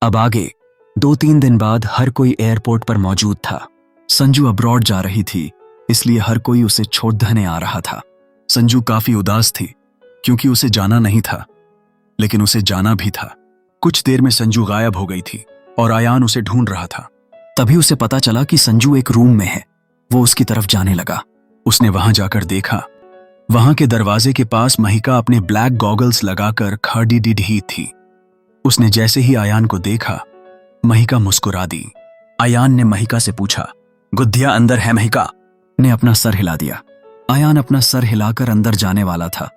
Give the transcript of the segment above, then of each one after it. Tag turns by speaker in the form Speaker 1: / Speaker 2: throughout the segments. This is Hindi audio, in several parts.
Speaker 1: अब आगे 2-3 दिन बाद हर कोई एयरपोर्ट पर मौजूद था। संजू अब्रॉड जा रही थी, इसलिए हर कोई उसे छोड़ने आ रहा था। संजू काफी उदास थी क्योंकि उसे जाना नहीं था, लेकिन उसे जाना भी था। कुछ देर में संजू गायब हो गई थी और आयान उसे ढूंढ रहा था। तभी उसे पता चला कि संजू एक रूम में है। वो उसकी तरफ जाने लगा। उसने वहां जाकर देखा, वहां के दरवाजे के पास महिका अपने ब्लैक गॉगल्स लगाकर खड़ी ही थी। उसने जैसे ही आयान को देखा, महिका मुस्कुरा दी। आयान ने महिका से पूछा, गुद्धिया अंदर है? महिका ने अपना सर हिला दिया। आयान अपना सर हिलाकर अंदर जाने वाला था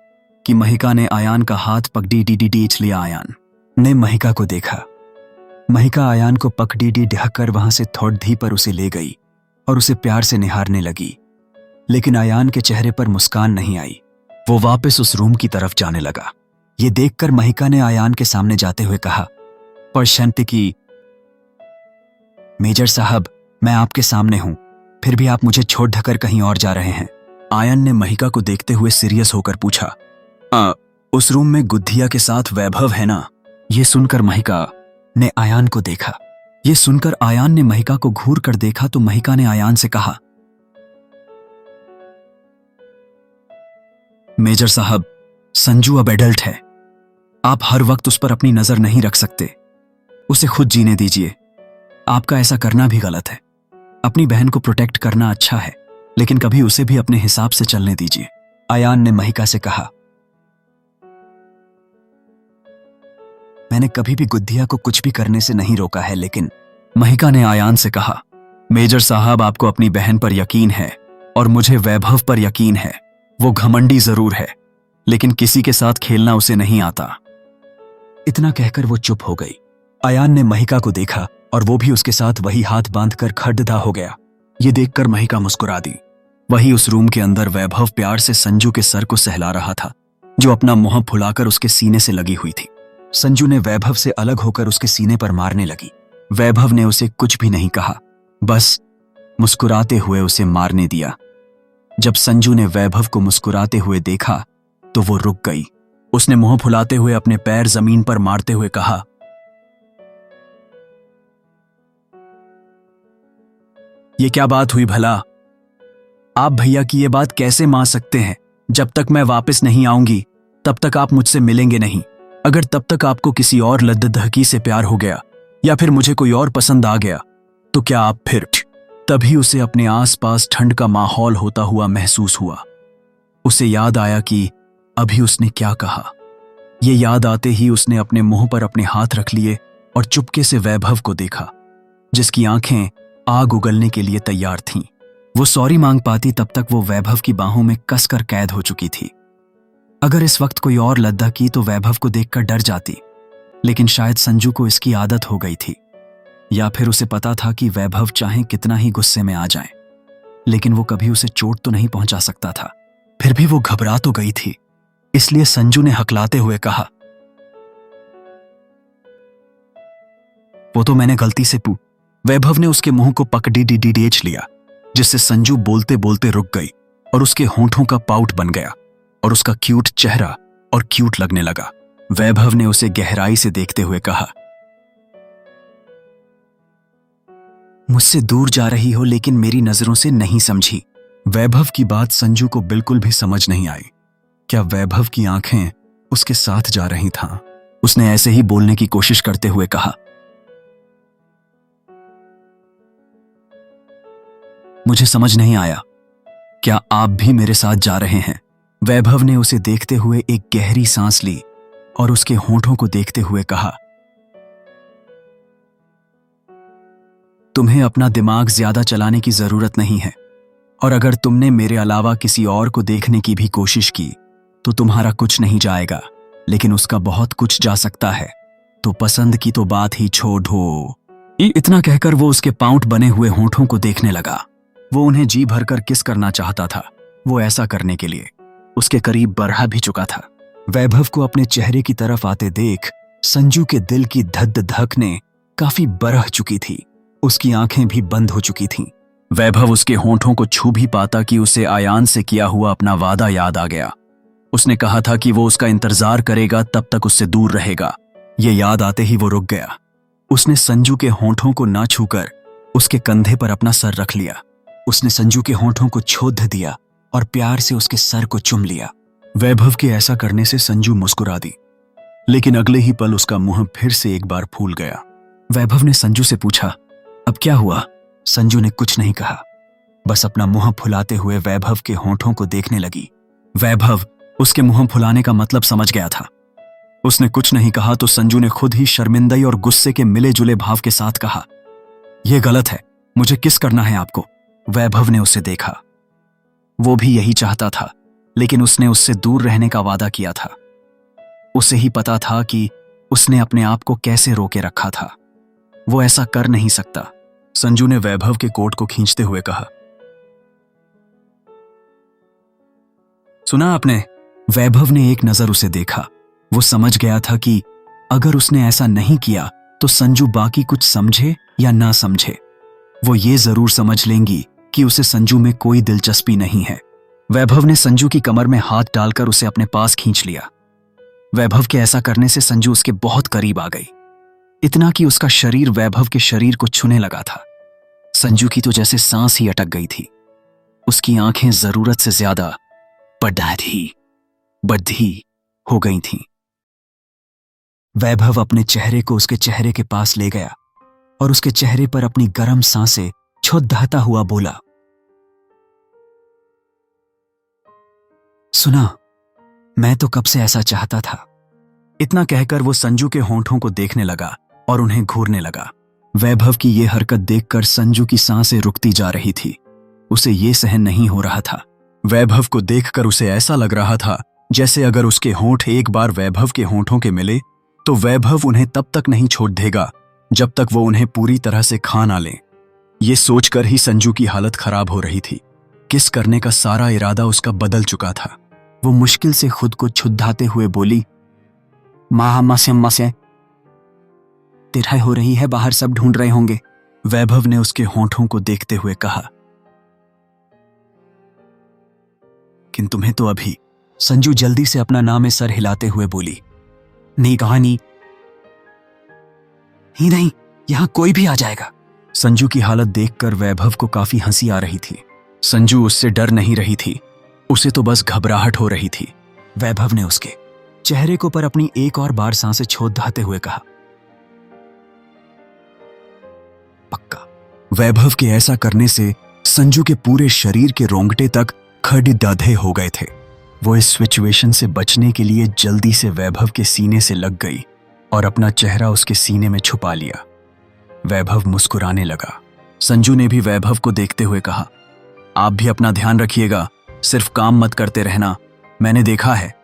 Speaker 1: कि महिका ने आयान का हाथ पकड़ी ढींच लिया। आयान ने महिका को देखा। महिका आयान को पकड़ी ढककर वहां से थोड़ी पर उसे ले गई और उसे प्यार से निहारने लगी, लेकिन आयान के चेहरे पर मुस्कान नहीं आई। वो वापस उस रूम की तरफ जाने लगा। ये देखकर महिका ने आयान के सामने जाते हुए कहा, पर शांति की मेजर साहब, मैं आपके सामने हूं, फिर भी आप मुझे छोड़ ढकर कहीं और जा रहे हैं। आयन ने महिका को देखते हुए सीरियस होकर पूछा, उस रूम में गुद्धिया के साथ वैभव है ना? ये सुनकर महिका ने आयान को देखा। ये सुनकर आयान ने महिका को घूर कर देखा तो महिका ने आयान से कहा, मेजर साहब, संजू अब एडल्ट है। आप हर वक्त उस पर अपनी नजर नहीं रख सकते। उसे खुद जीने दीजिए। आपका ऐसा करना भी गलत है। अपनी बहन को प्रोटेक्ट करना अच्छा है, लेकिन कभी उसे भी अपने हिसाब से चलने दीजिए। आयान ने महिका से कहा, मैंने कभी भी गुद्धिया को कुछ भी करने से नहीं रोका है, लेकिन महिका ने आयान से कहा, मेजर साहब, आपको अपनी बहन पर यकीन है और मुझे वैभव पर यकीन है। वो घमंडी जरूर है, लेकिन किसी के साथ खेलना उसे नहीं आता। इतना कहकर वो चुप हो गई। आयान ने महिका को देखा और वो भी उसके साथ वही हाथ बांधकर खड़दा हो गया। ये देखकर महिका मुस्कुरा दी। वही उस रूम के अंदर वैभव प्यार से संजू के सर को सहला रहा था, जो अपना मुंह फुलाकर उसके सीने से लगी हुई थी। संजू ने वैभव से अलग होकर उसके सीने पर मारने लगी। वैभव ने उसे कुछ भी नहीं कहा, बस मुस्कुराते हुए उसे मारने दिया। जब संजू ने वैभव को मुस्कुराते हुए देखा तो वो रुक गई। उसने मुंह फुलाते हुए अपने पैर जमीन पर मारते हुए कहा, ये क्या बात हुई भला? आप भैया की ये बात कैसे मान सकते हैं? जब तक मैं वापस नहीं आऊंगी तब तक आप मुझसे मिलेंगे नहीं। अगर तब तक आपको किसी और लद्ददहकी से प्यार हो गया या फिर मुझे कोई और पसंद आ गया तो क्या आप फिर? तभी उसे अपने आसपास ठंड का माहौल होता हुआ महसूस हुआ। उसे याद आया कि अभी उसने क्या कहा। ये याद आते ही उसने अपने मुंह पर अपने हाथ रख लिए और चुपके से वैभव को देखा, जिसकी आंखें आग उगलने के लिए तैयार थीं। वो सॉरी मांग पाती तब तक वो वैभव की बाहों में कसकर कैद हो चुकी थी। अगर इस वक्त कोई और लद्दा की तो वैभव को देखकर डर जाती, लेकिन शायद संजू को इसकी आदत हो गई थी, या फिर उसे पता था कि वैभव चाहे कितना ही गुस्से में आ जाए, लेकिन वो कभी उसे चोट तो नहीं पहुंचा सकता था। फिर भी वो घबरा तो गई थी, इसलिए संजू ने हकलाते हुए कहा, वो तो मैंने गलती से वैभव ने उसके मुंह को पकड़ी ढींच लिया, जिससे संजू बोलते बोलते रुक गई और उसके होंठों का पाउट बन गया और उसका क्यूट चेहरा और क्यूट लगने लगा। वैभव ने उसे गहराई से देखते हुए कहा, मुझसे दूर जा रही हो लेकिन मेरी नजरों से नहीं समझी। वैभव की बात संजू को बिल्कुल भी समझ नहीं आई। क्या वैभव की आंखें उसके साथ जा रही थां? उसने ऐसे ही बोलने की कोशिश करते हुए कहा, मुझे समझ नहीं आया, क्या आप भी मेरे साथ जा रहे हैं? वैभव ने उसे देखते हुए एक गहरी सांस ली और उसके होंठों को देखते हुए कहा, तुम्हें अपना दिमाग ज्यादा चलाने की जरूरत नहीं है, और अगर तुमने मेरे अलावा किसी और को देखने की भी कोशिश की तो तुम्हारा कुछ नहीं जाएगा, लेकिन उसका बहुत कुछ जा सकता है। तो पसंद की तो बात ही छोड़ो। इतना कहकर वो उसके पाउट बने हुए होंठों को देखने लगा। वो उन्हें जी भरकर किस करना चाहता था। वो ऐसा करने के लिए उसके करीब बढ़ा भी चुका था। वैभव को अपने चेहरे की तरफ आते देख संजू के दिल की धड़कनें काफी बढ़ चुकी थी। उसकी आंखें भी बंद हो चुकी थीं। वैभव उसके होंठों को छू भी पाता कि उसे आयान से किया हुआ अपना वादा याद आ गया। उसने कहा था कि वो उसका इंतजार करेगा, तब तक उससे दूर रहेगा। ये याद आते ही वो रुक गया। उसने संजू के होंठों को ना छूकर उसके कंधे पर अपना सर रख लिया। उसने संजू के होंठों को छोड़ दिया और प्यार से उसके सर को चुम लिया। वैभव के ऐसा करने से संजू मुस्कुरा दी, लेकिन अगले ही पल उसका मुंह फिर से एक बार फूल गया। वैभव ने संजू से पूछा, अब क्या हुआ? संजू ने कुछ नहीं कहा, बस अपना मुंह फुलाते हुए वैभव के होंठों को देखने लगी। वैभव उसके मुंह फुलाने का मतलब समझ गया था। उसने कुछ नहीं कहा तो संजू ने खुद ही शर्मिंदगी और गुस्से के मिले जुले भाव के साथ कहा, यह गलत है, मुझे किस करना है आपको? वैभव ने उसे देखा। वो भी यही चाहता था, लेकिन उसने उससे दूर रहने का वादा किया था। उसे ही पता था कि उसने अपने आप को कैसे रोके रखा था। वो ऐसा कर नहीं सकता। संजू ने वैभव के कोट को खींचते हुए कहा, सुना आपने? वैभव ने एक नजर उसे देखा। वो समझ गया था कि अगर उसने ऐसा नहीं किया तो संजू बाकी कुछ समझे या ना समझे, वो ये जरूर समझ लेंगी कि उसे संजू में कोई दिलचस्पी नहीं है। वैभव ने संजू की कमर में हाथ डालकर उसे अपने पास खींच लिया। वैभव के ऐसा करने से संजू उसके बहुत करीब आ गई, इतना कि उसका शरीर वैभव के शरीर को छूने लगा था। संजू की तो जैसे सांस ही अटक गई थी। उसकी आंखें जरूरत से ज्यादा बड़ी हो गई थीं। वैभव अपने चेहरे को उसके चेहरे के पास ले गया और उसके चेहरे पर अपनी गर्म सांसें छुड़ाता हुआ बोला, सुना, मैं तो कब से ऐसा चाहता था। इतना कहकर वो संजू के होंठों को देखने लगा और उन्हें घूरने लगा। वैभव की ये हरकत देखकर संजू की सांसें रुकती जा रही थी। उसे ये सहन नहीं हो रहा था। वैभव को देखकर उसे ऐसा लग रहा था जैसे अगर उसके होंठ एक बार वैभव के होंठों के मिले तो वैभव उन्हें तब तक नहीं छोड़ देगा जब तक वो उन्हें पूरी तरह से खा ना ले। ये सोचकर ही संजू की हालत खराब हो रही थी। किस करने का सारा इरादा उसका बदल चुका था। वो मुश्किल से खुद को छुड़ाते हुए बोली, अम्मा से तिराई हो रही है, बाहर सब ढूंढ रहे होंगे। वैभव ने उसके होंठों को देखते हुए कहा, किंतु तुम्हें तो अभी। संजू जल्दी से अपना नाम में सर हिलाते हुए बोली, नहीं कहानी ही नहीं, यहां कोई भी आ जाएगा। संजू की हालत देखकर वैभव को काफी हंसी आ रही थी। संजू उससे डर नहीं रही थी, उसे तो बस घबराहट हो रही थी। वैभव ने उसके चेहरे को पर अपनी एक और बार सांसें छोड़ते हुए कहा, पक्का। वैभव के ऐसा करने से संजू के पूरे शरीर के रोंगटे तक खड़े हो गए थे। वो इस सिचुएशन से बचने के लिए जल्दी से वैभव के सीने से लग गई और अपना चेहरा उसके सीने में छुपा लिया। वैभव मुस्कुराने लगा। संजू ने भी वैभव को देखते हुए कहा, आप भी अपना ध्यान रखिएगा, सिर्फ काम मत करते रहना। मैंने देखा है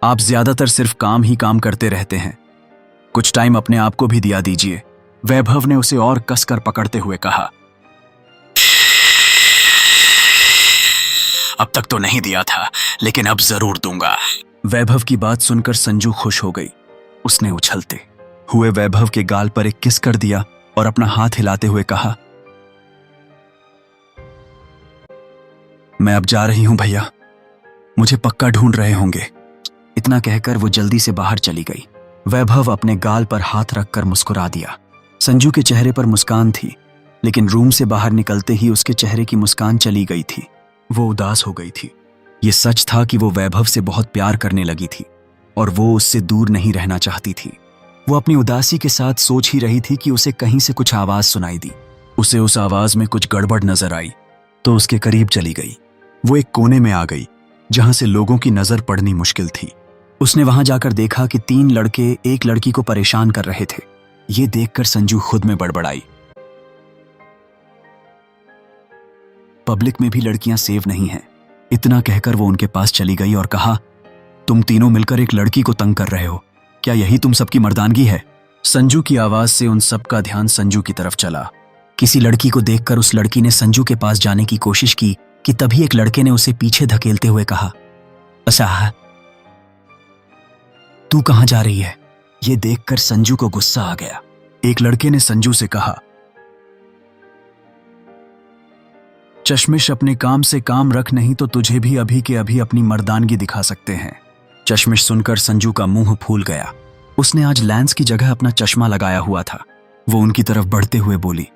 Speaker 1: आप ज्यादातर सिर्फ काम ही काम करते रहते हैं, कुछ टाइम अपने आप को भी दिया दीजिए। वैभव ने उसे और कसकर पकड़ते हुए कहा, अब तक तो नहीं दिया था, लेकिन अब जरूर दूंगा। वैभव की बात सुनकर संजू खुश हो गई। उसने उछलते हुए वैभव के गाल पर एक किस कर दिया और अपना हाथ हिलाते हुए कहा, मैं अब जा रही हूं भैया, मुझे पक्का ढूंढ रहे होंगे। इतना कहकर वो जल्दी से बाहर चली गई। वैभव अपने गाल पर हाथ रखकर मुस्कुरा दिया। संजू के चेहरे पर मुस्कान थी, लेकिन रूम से बाहर निकलते ही उसके चेहरे की मुस्कान चली गई थी। वो उदास हो गई थी। ये सच था कि वो वैभव से बहुत प्यार करने लगी थी और वो उससे दूर नहीं रहना चाहती थी। वो अपनी उदासी के साथ सोच ही रही थी कि उसे कहीं से कुछ आवाज सुनाई दी। उसे उस आवाज में कुछ गड़बड़ नजर आई तो उसके करीब चली गई। वो एक कोने में आ गई जहां से लोगों की नजर पड़नी मुश्किल थी। उसने वहां जाकर देखा कि 3 लड़के एक लड़की को परेशान कर रहे थे। ये देखकर संजू खुद में बड़बड़ाई, पब्लिक में भी लड़कियां सेफ नहीं हैं। इतना कहकर वो उनके पास चली गई और कहा, तुम तीनों मिलकर एक लड़की को तंग कर रहे हो, क्या यही तुम सबकी मर्दानगी है? संजू की आवाज से उन सब का ध्यान संजू की तरफ चला। किसी लड़की को देखकर उस लड़की ने संजू के पास जाने की कोशिश की कि तभी एक लड़के ने उसे पीछे धकेलते हुए कहा, अच्छा तू कहां जा रही है? ये देखकर संजू को गुस्सा आ गया। एक लड़के ने संजू से कहा, चश्मिश अपने काम से काम रख, नहीं तो तुझे भी अभी के अभी अपनी मर्दानगी दिखा सकते हैं। चश्मिश सुनकर संजू का मुंह फूल गया। उसने आज लेंस की जगह अपना चश्मा लगाया हुआ था। वो उनकी तरफ बढ़ते हुए बोली,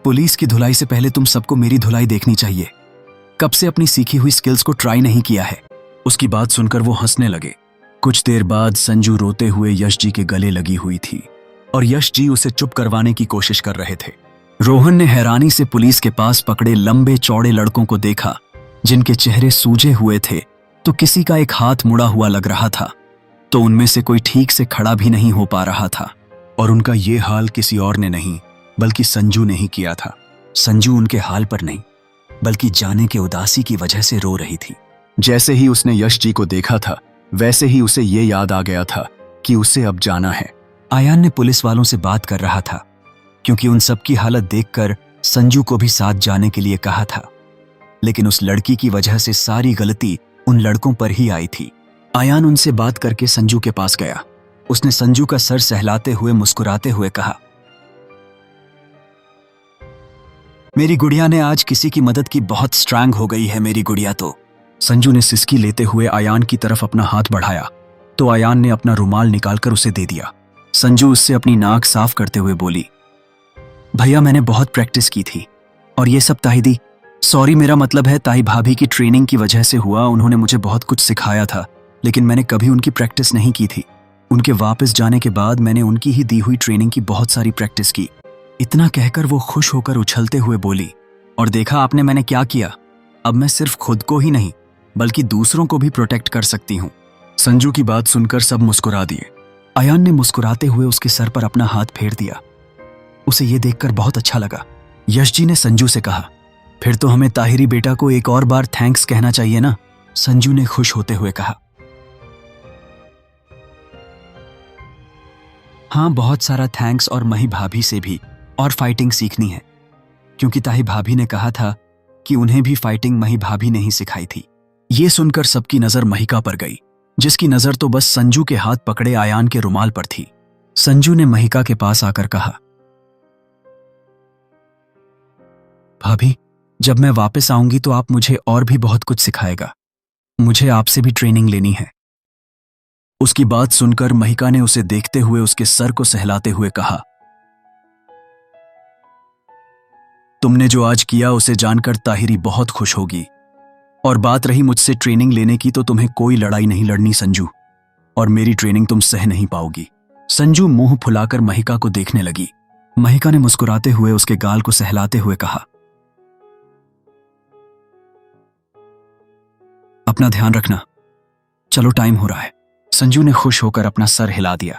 Speaker 1: पुलिस की धुलाई से पहले तुम सबको मेरी धुलाई देखनी चाहिए। कब से अपनी सीखी हुई स्किल्स को ट्राई नहीं किया है। उसकी बात सुनकर वो हंसने लगे। कुछ देर बाद संजू रोते हुए यश जी के गले लगी हुई थी और यश जी उसे चुप करवाने की कोशिश कर रहे थे। रोहन ने हैरानी से पुलिस के पास पकड़े लंबे चौड़े लड़कों को देखा, जिनके चेहरे सूजे हुए थे तो किसी का एक हाथ मुड़ा हुआ लग रहा था, तो उनमें से कोई ठीक से खड़ा भी नहीं हो पा रहा था। और उनका ये हाल किसी और ने नहीं बल्कि संजू ने ही किया था। संजू उनके हाल पर नहीं बल्कि जाने के उदासी की वजह से रो रही थी। जैसे ही उसने यश जी को देखा था वैसे ही उसे ये याद आ गया था कि उसे अब जाना है। आयान ने पुलिस वालों से बात कर रहा था क्योंकि उन सब की हालत देखकर संजू को भी साथ जाने के लिए कहा था, लेकिन उस लड़की की वजह से सारी गलती उन लड़कों पर ही आई थी। आयान उनसे बात करके संजू के पास गया। उसने संजू का सर सहलाते हुए मुस्कुराते हुए कहा, मेरी गुड़िया ने आज किसी की मदद की, बहुत स्ट्रांग हो गई है मेरी गुड़िया तो। संजू ने सिसकी लेते हुए आयान की तरफ अपना हाथ बढ़ाया तो आयान ने अपना रुमाल निकालकर उसे दे दिया। संजू उससे अपनी नाक साफ करते हुए बोली, भैया मैंने बहुत प्रैक्टिस की थी और ये सब ताही दी। सॉरी, मेरा मतलब है ताई भाभी की ट्रेनिंग की वजह से हुआ। उन्होंने मुझे बहुत कुछ सिखाया था लेकिन मैंने कभी उनकी प्रैक्टिस नहीं की थी। उनके वापस जाने के बाद मैंने उनकी ही दी हुई ट्रेनिंग की बहुत सारी प्रैक्टिस की। इतना कहकर वो खुश होकर उछलते हुए बोली, और देखा आपने मैंने क्या किया, अब मैं सिर्फ खुद को ही नहीं बल्कि दूसरों को भी प्रोटेक्ट कर सकती हूँ। संजू की बात सुनकर सब मुस्कुरा दिए। आयान ने मुस्कुराते हुए उसके सर पर अपना हाथ फेर दिया। उसे ये देखकर बहुत अच्छा लगा। यश जी ने संजू से कहा, फिर तो हमें ताहिरी बेटा को एक और बार थैंक्स कहना चाहिए ना। संजू ने खुश होते हुए कहा, हाँ बहुत सारा थैंक्स, और मही भाभी से भी, और फाइटिंग सीखनी है क्योंकि ताही भाभी ने कहा था कि उन्हें भी फाइटिंग मही भाभी ने ही सिखाई थी। ये सुनकर सबकी नजर महिका पर गई, जिसकी नजर तो बस संजू के हाथ पकड़े आयान के रुमाल पर थी। संजू ने महिका के पास आकर कहा, भाभी जब मैं वापस आऊंगी तो आप मुझे और भी बहुत कुछ सिखाएगा। मुझे आपसे भी ट्रेनिंग लेनी है। उसकी बात सुनकर महिका ने उसे देखते हुए उसके सर को सहलाते हुए कहा, तुमने जो आज किया उसे जानकर ताहिरी बहुत खुश होगी। और बात रही मुझसे ट्रेनिंग लेने की, तो तुम्हें कोई लड़ाई नहीं लड़नी संजू, और मेरी ट्रेनिंग तुम सह नहीं पाओगी। संजू मुंह फुलाकर महिका को देखने लगी। महिका ने मुस्कुराते हुए उसके गाल को सहलाते हुए कहा, अपना ध्यान रखना, चलो टाइम हो रहा है। संजू ने खुश होकर अपना सर हिला दिया।